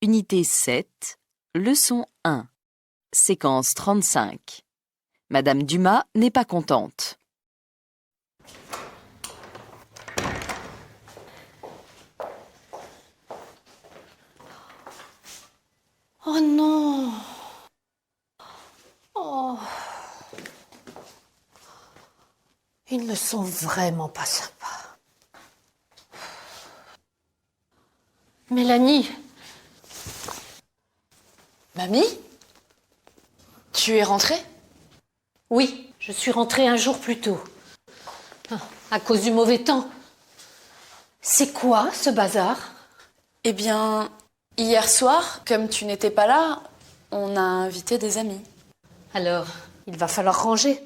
Unité 7, leçon 1, séquence 35. Madame Dumas n'est pas contente. Oh non! Oh! Ils ne sont vraiment pas sympas. Mélanie! Mamie? Tu es rentrée? Oui, je suis rentrée un jour plus tôt. À cause du mauvais temps. C'est quoi ce bazar? Eh bien, hier soir, comme tu n'étais pas là, on a invité des amis. Alors, il va falloir ranger.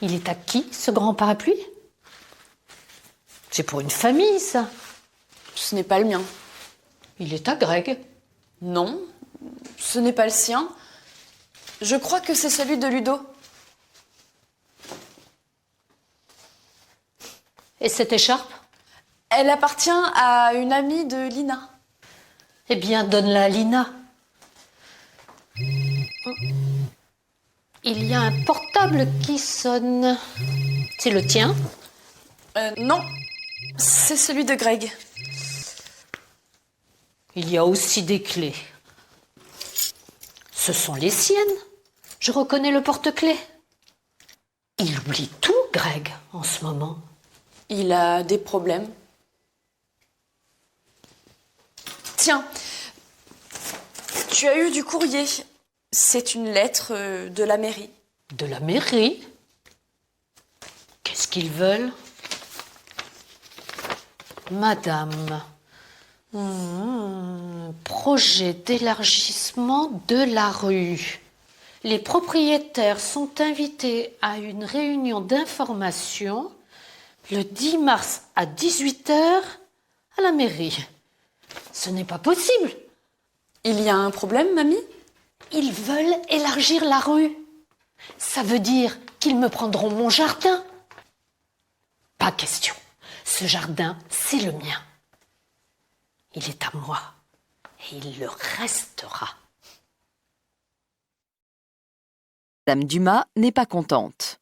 Il est à qui, ce grand parapluie? C'est pour une famille, ça. Ce n'est pas le mien. Il est à Greg. Non, ce n'est pas le sien. Je crois que c'est celui de Ludo. Et cette écharpe? Elle appartient à une amie de Lina. Eh bien, donne-la à Lina. Il y a un portable qui sonne. C'est le tien? Non, c'est celui de Greg. Il y a aussi des clés. Ce sont les siennes. Je reconnais le porte-clés. Il oublie tout, Greg, en ce moment. Il a des problèmes. Tiens, tu as eu du courrier. C'est une lettre de la mairie. De la mairie? Qu'est-ce qu'ils veulent? Madame, projet d'élargissement de la rue. Les propriétaires sont invités à une réunion d'information le 10 mars à 18h à la mairie. Ce n'est pas possible. Il y a un problème, mamie? Ils veulent élargir la rue. Ça veut dire qu'ils me prendront mon jardin. Pas question. Ce jardin, c'est le mien. Il est à moi et il le restera. Madame Dumas n'est pas contente.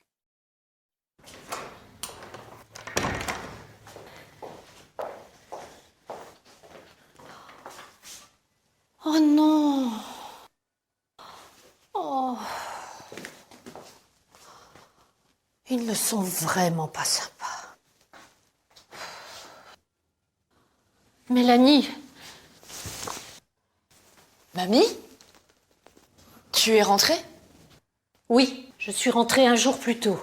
Oh non! Oh! Ils ne sont vraiment pas sympas. Mélanie! Mamie? Tu es rentrée? Oui, je suis rentrée un jour plus tôt.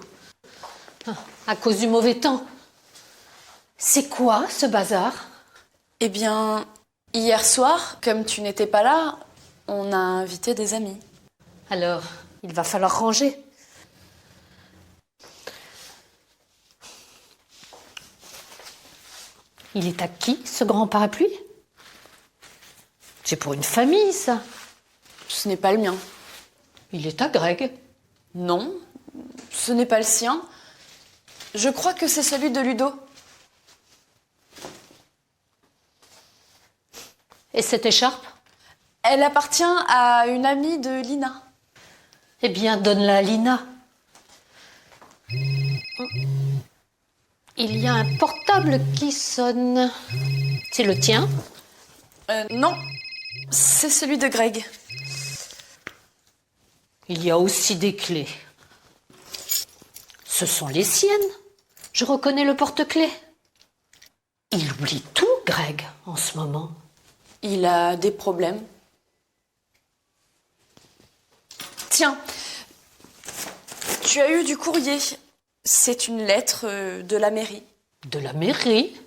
À cause du mauvais temps. C'est quoi ce bazar? Eh bien, hier soir, comme tu n'étais pas là, on a invité des amis. Alors, il va falloir ranger. Il est à qui, ce grand parapluie? C'est pour une famille, ça. Ce n'est pas le mien. Il est à Greg. Non, ce n'est pas le sien. Je crois que c'est celui de Ludo. Et cette écharpe? Elle appartient à une amie de Lina. Eh bien, donne-la à Lina. Il y a un portable qui sonne. C'est le tien? Non, c'est celui de Greg. Il y a aussi des clés. Ce sont les siennes. Je reconnais le porte-clés. Il oublie tout, Greg, en ce moment. Il a des problèmes. Tiens, tu as eu du courrier. C'est une lettre de la mairie. De la mairie?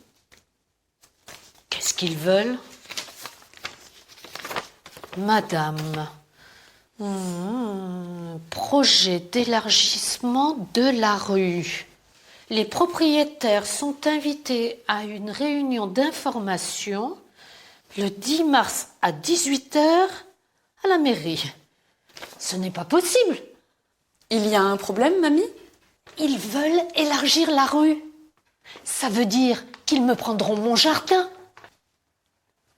Qu'est-ce qu'ils veulent? Madame, projet d'élargissement de la rue. Les propriétaires sont invités à une réunion d'information le 10 mars à 18h à la mairie. Ce n'est pas possible. Il y a un problème, mamie? Ils veulent élargir la rue. Ça veut dire qu'ils me prendront mon jardin?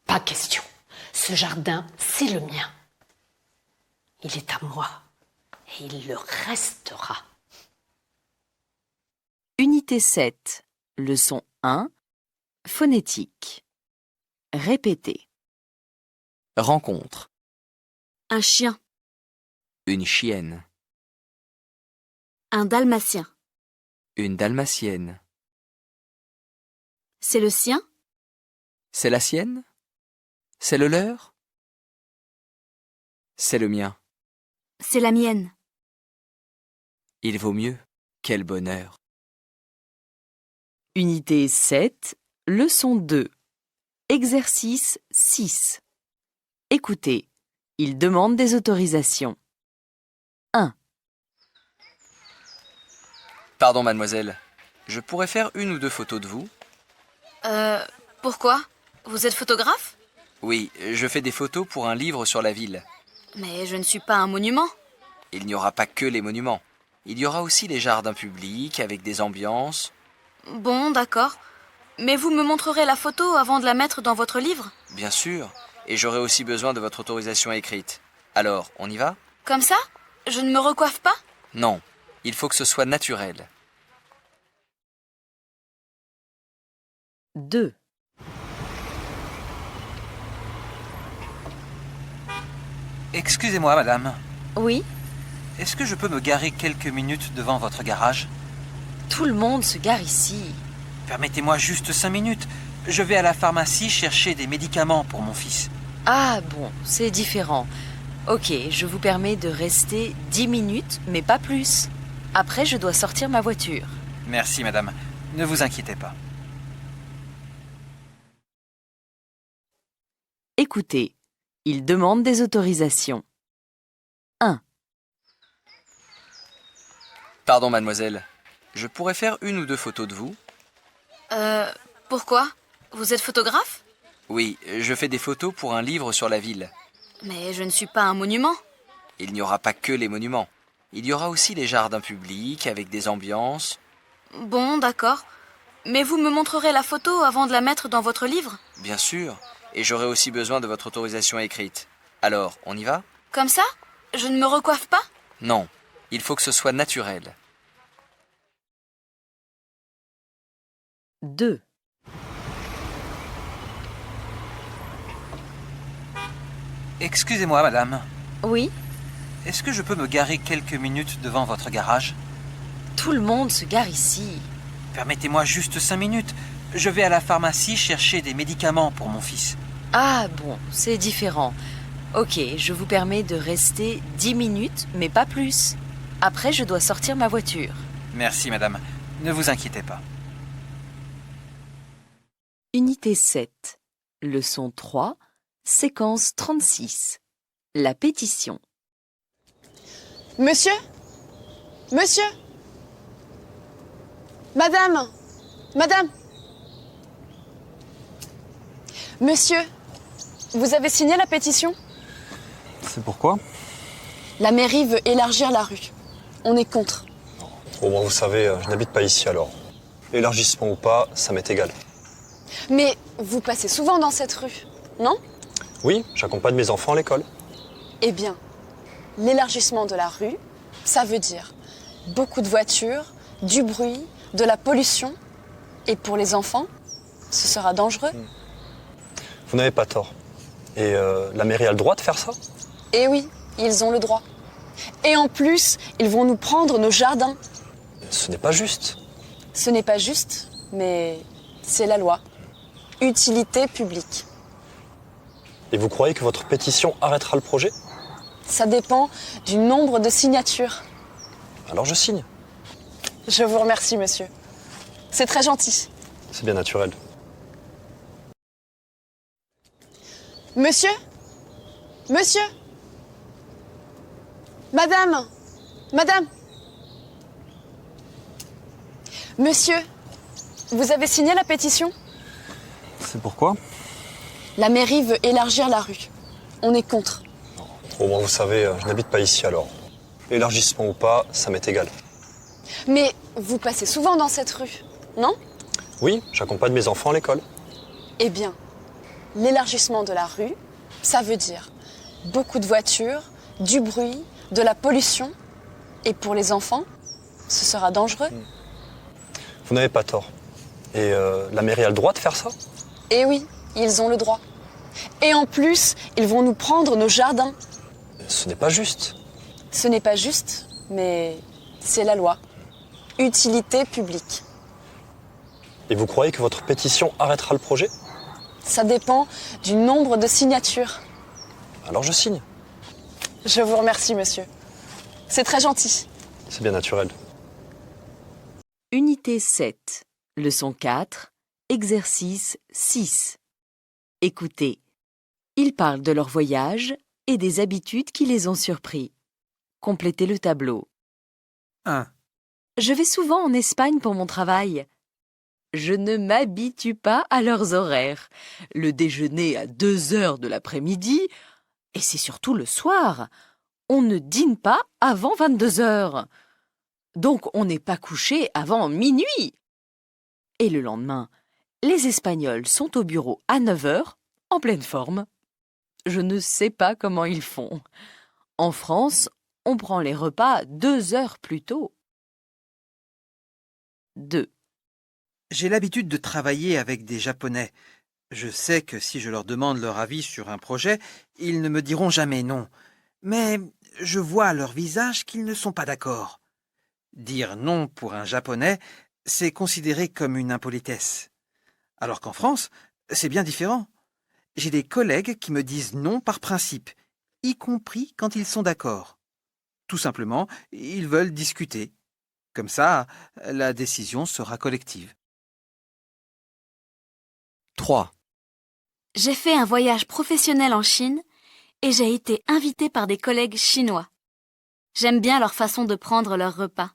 Pas question. Ce jardin, c'est le mien. Il est à moi et il le restera. Unité 7, leçon 1, phonétique. Répétez. Rencontre. Un chien, Une chienne. un dalmatien. Une dalmatienne. C'est le sien? C'est la sienne? C'est le leur? C'est le mien. C'est la mienne. Il vaut mieux. Quel bonheur. Unité 7, leçon 2, exercice 6. Écoutez, il demande des autorisations. 1. Pardon, mademoiselle. Je pourrais faire une ou deux photos de vous? Pourquoi? Vous êtes photographe? Oui, je fais des photos pour un livre sur la ville. Mais je ne suis pas un monument. Il n'y aura pas que les monuments. Il y aura aussi les jardins publics avec des ambiances. Bon, d'accord. Mais vous me montrerez la photo avant de la mettre dans votre livre? Bien sûr. Et j'aurai aussi besoin de votre autorisation écrite. Alors, on y va? Comme ça? Je ne me recoiffe pas? Non. Il faut que ce soit naturel. 2. Excusez-moi, madame. Oui, Est-ce que je peux me garer quelques minutes devant votre garage? tout le monde se gare ici. Permettez-moi juste 5 minutes. Je vais à la pharmacie chercher des médicaments pour mon fils. Ah bon, c'est différent. Ok, je vous permets de rester 10 minutes, mais pas plus. Après, je dois sortir ma voiture. Merci, madame. Ne vous inquiétez pas. Écoutez, il demande des autorisations. 1. Pardon, mademoiselle. Je pourrais faire une ou deux photos de vous? Pourquoi? Vous êtes photographe? Oui, je fais des photos pour un livre sur la ville. Mais je ne suis pas un monument. Il n'y aura pas que les monuments. Il y aura aussi les jardins publics avec des ambiances. Bon, d'accord. Mais vous me montrerez la photo avant de la mettre dans votre livre? Bien sûr. Et j'aurai aussi besoin de votre autorisation écrite. Alors, on y va? Comme ça? Je ne me recoiffe pas? Non. Il faut que ce soit naturel. 2. Excusez-moi, madame. Oui, Est-ce que je peux me garer quelques minutes devant votre garage? tout le monde se gare ici. Permettez-moi juste 5 minutes. Je vais à la pharmacie chercher des médicaments pour mon fils. Ah bon, c'est différent. Ok, je vous permets de rester 10 minutes, mais pas plus. Après, je dois sortir ma voiture. Merci, madame. Ne vous inquiétez pas. Unité 7, leçon 3, séquence 36. La pétition. Monsieur? Monsieur? Madame? Madame? Monsieur, vous avez signé la pétition? C'est pourquoi? La mairie veut élargir la rue. On est contre. Au moins, vous savez, je n'habite pas ici alors. Élargissement ou pas, ça m'est égal. Mais vous passez souvent dans cette rue, non? Oui, j'accompagne mes enfants à l'école. Et bien, l'élargissement de la rue, ça veut dire beaucoup de voitures, du bruit, de la pollution. Et pour les enfants, ce sera dangereux. Oui, j'accompagne mes enfants à l'école. Eh bien, l'élargissement de la rue, ça veut dire beaucoup de voitures, du bruit, de la pollution. Et pour les enfants, ce sera dangereux. Vous n'avez pas tort. Et la mairie a le droit de faire ça? Et oui, ils ont le droit. Et en plus, ils vont nous prendre nos jardins. Ce n'est pas juste. Ce n'est pas juste, mais c'est la loi. Utilité publique. Et vous croyez que votre pétition arrêtera le projet? Ça dépend du nombre de signatures. Alors je signe. Je vous remercie, monsieur. C'est très gentil. C'est bien naturel. Monsieur? Monsieur? Madame? Madame? Monsieur, vous avez signé la pétition? C'est pourquoi? La mairie veut élargir la rue. On est contre. Au moins, vous savez, je n'habite pas ici alors. Élargissement ou pas, ça m'est égal. Mais vous passez souvent dans cette rue, non? Oui, j'accompagne mes enfants à l'école. Eh bien, l'élargissement de la rue, ça veut dire beaucoup de voitures, du bruit, de la pollution. Et pour les enfants, ce sera dangereux. Vous n'avez pas tort. Et la mairie a le droit de faire ça? Eh oui, ils ont le droit. Et en plus, ils vont nous prendre nos jardins. Ce n'est pas juste. Ce n'est pas juste, mais c'est la loi. Utilité publique. Et vous croyez que votre pétition arrêtera le projet? Ça dépend du nombre de signatures. Alors je signe. Je vous remercie, monsieur. C'est très gentil. C'est bien naturel. Unité 7, leçon 4, exercice 6. Écoutez. Ils parlent de leur voyage et des habitudes qui les ont surpris. Complétez le tableau. 1. Je vais souvent en Espagne pour mon travail. Je ne m'habitue pas à leurs horaires. Le déjeuner à 2 heures de l'après-midi, et c'est surtout le soir. On ne dîne pas avant 22 heures. Donc on n'est pas couché avant minuit. Et le lendemain, les Espagnols sont au bureau à 9 heures, en pleine forme. Je ne sais pas comment ils font. En France, on prend les repas 2 heures plus tôt. 2. J'ai l'habitude de travailler avec des Japonais. Je sais que si je leur demande leur avis sur un projet, ils ne me diront jamais non. Mais je vois à leur visage qu'ils ne sont pas d'accord. Dire non pour un Japonais, c'est considéré comme une impolitesse. Alors qu'en France, c'est bien différent. J'ai des collègues qui me disent non par principe, y compris quand ils sont d'accord. Tout simplement, ils veulent discuter. Comme ça, la décision sera collective. 3. J'ai fait un voyage professionnel en Chine et j'ai été invitée par des collègues chinois. J'aime bien leur façon de prendre leur repas.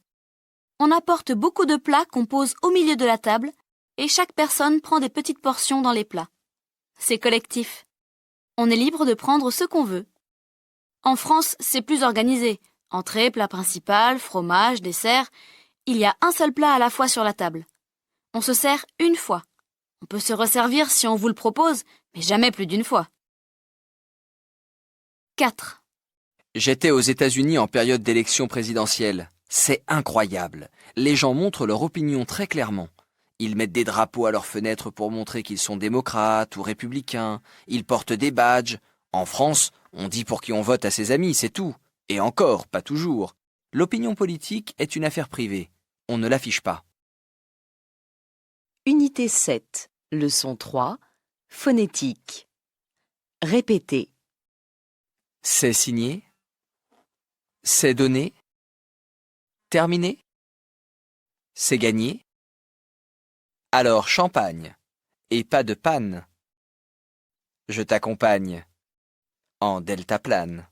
On apporte beaucoup de plats qu'on pose au milieu de la table et chaque personne prend des petites portions dans les plats. C'est collectif. On est libre de prendre ce qu'on veut. En France, c'est plus organisé. Entrée, plat principal, fromage, dessert. Il y a un seul plat à la fois sur la table. On se sert une fois. On peut se resservir si on vous le propose, mais jamais plus d'une fois. 4. J'étais aux États-Unis en période d'élection présidentielle. C'est incroyable. Les gens montrent leur opinion très clairement. Ils mettent des drapeaux à leurs fenêtres pour montrer qu'ils sont démocrates ou républicains. Ils portent des badges. En France, on dit pour qui on vote à ses amis, c'est tout. Et encore, pas toujours. L'opinion politique est une affaire privée. On ne l'affiche pas. Unité 7, leçon 3, phonétique. Répétez. C'est signé. C'est donné. Terminé. C'est gagné. Alors champagne. Et pas de panne. Je t'accompagne. En deltaplane.